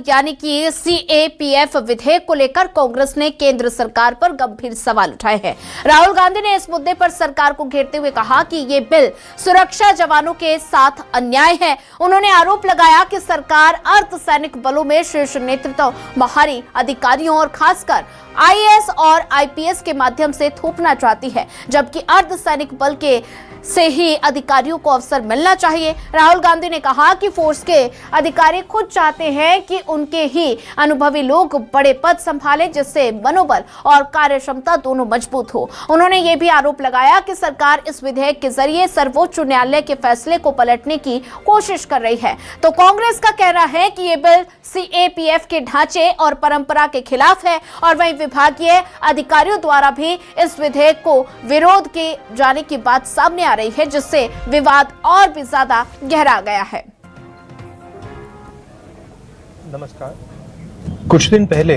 यानी कि सीएपीएफ विधेयक को लेकर कांग्रेस ने केंद्र सरकार पर गंभीर सवाल उठाए हैं। राहुल गांधी ने इस मुद्दे पर सरकार को घेरते हुए कहा कि ये बिल सुरक्षा जवानों के साथ अन्याय है। उन्होंने आरोप लगाया कि सरकार अर्धसैनिक बलों में शीर्ष नेतृत्व बाहरी अधिकारियों और खासकर आईएएस और आईपीएस के माध्यम से थोपना चाहती है, जबकि अर्धसैनिक बल के से ही अधिकारियों को अवसर मिलना चाहिए। राहुल गांधी ने कहा कि फोर्स के अधिकारी खुद चाहते हैं कि उनके ही अनुभवी लोग बड़े पद संभालें, जिससे मनोबल और कार्यक्षमता दोनों मजबूत हो। उन्होंने ये भी आरोप लगाया कि सरकार इस विधेयक के जरिए सर्वोच्च न्यायालय के फैसले को पलटने की कोशिश कर रही है। तो कांग्रेस का कहना है कि ये बिल सीएपीएफ के ढांचे और परंपरा के खिलाफ है और वहीं विभागीय अधिकारियों द्वारा भी इस विधेयक को विरोध किए जाने की बात सामने रही है, जिससे विवाद और भी ज्यादा गहरा गया है। नमस्कार। कुछ दिन पहले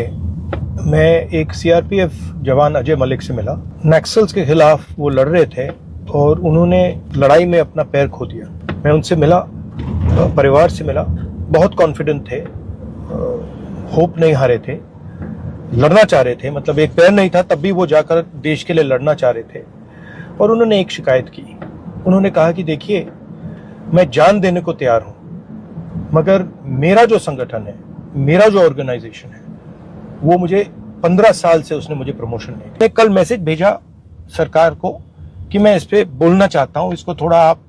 मैं एक सीआरपीएफ जवान अजय मलिक से मिला। नक्सल्स के खिलाफ वो लड़ रहे थे और उन्होंने लड़ाई में अपना पैर खो दिया। मैं उनसे मिला, परिवार से मिला, बहुत कॉन्फिडेंट थे, होप नहीं हारे थे, लड़ना चाह रहे थे। मतलब एक पैर नहीं था तब भी वो जाकर देश के लिए लड़ना चाह रहे थे। और उन्होंने एक शिकायत की। उन्होंने कहा कि देखिए, मैं जान देने को तैयार हूं, मगर मेरा जो संगठन है, मेरा जो ऑर्गेनाइजेशन है, वो मुझे 15 साल से उसने मुझे प्रमोशन नहीं दिया। कल मैसेज भेजा सरकार को कि मैं इस पे बोलना चाहता हूं, इसको थोड़ा आप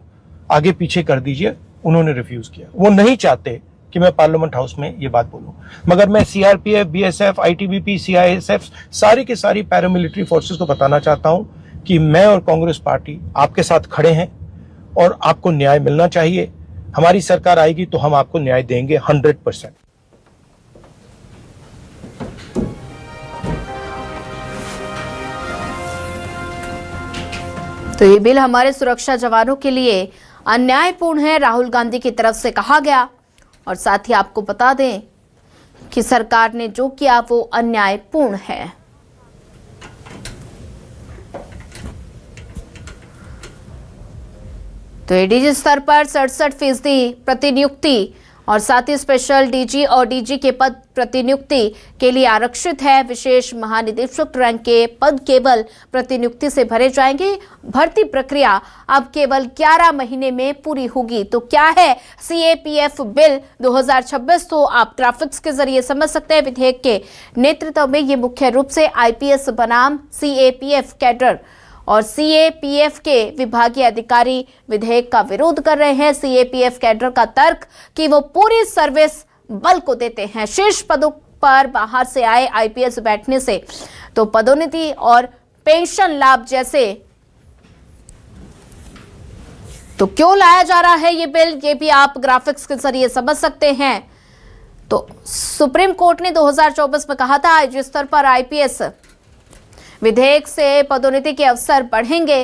आगे पीछे कर दीजिए। उन्होंने रिफ्यूज किया। वो नहीं चाहते कि मैं पार्लियामेंट हाउस में ये बात बोलूं, मगर मैं सीआरपीएफ, बीएसएफ, आईटीबीपी, सीआईएसएफ, सारी की सारी पैरामिलिट्री फोर्सेस को बताना चाहता हूं कि मैं और कांग्रेस पार्टी आपके साथ खड़े हैं और आपको न्याय मिलना चाहिए। हमारी सरकार आएगी तो हम आपको न्याय देंगे 100%। तो ये बिल हमारे सुरक्षा जवानों के लिए अन्यायपूर्ण है, राहुल गांधी की तरफ से कहा गया। और साथ ही आपको बता दें कि सरकार ने जो किया वो अन्यायपूर्ण है। तो एडीजी स्तर पर 67% प्रतिनियुक्ति और साथ ही स्पेशल डीजी और डीजी के पद प्रतिनियुक्ति के लिए आरक्षित है। विशेष महानिदेशक रैंक के पद केवल प्रतिनियुक्ति से भरे जाएंगे। भर्ती प्रक्रिया अब केवल 11 महीने में पूरी होगी। तो क्या है सीएपीएफ बिल 2026? तो आप ग्राफिक्स के जरिए समझ सकते हैं। विधेयक के नेतृत्व में ये मुख्य रूप से आईपीएस बनाम सीएपीएफ कैडर और सीएपीएफ के विभागीय अधिकारी विधेयक का विरोध कर रहे हैं। सीएपीएफ कैडर का तर्क कि वो पूरी सर्विस बल को देते हैं। शीर्ष पदों पर बाहर से आए आईपीएस बैठने से तो पदोन्नति और पेंशन लाभ जैसे तो क्यों लाया जा रहा है ये बिल, ये भी आप ग्राफिक्स के जरिए समझ सकते हैं। तो सुप्रीम कोर्ट ने 2024 में कहा था जिस स्तर पर आईपीएस विधेयक से पदोन्नति के अवसर बढ़ेंगे।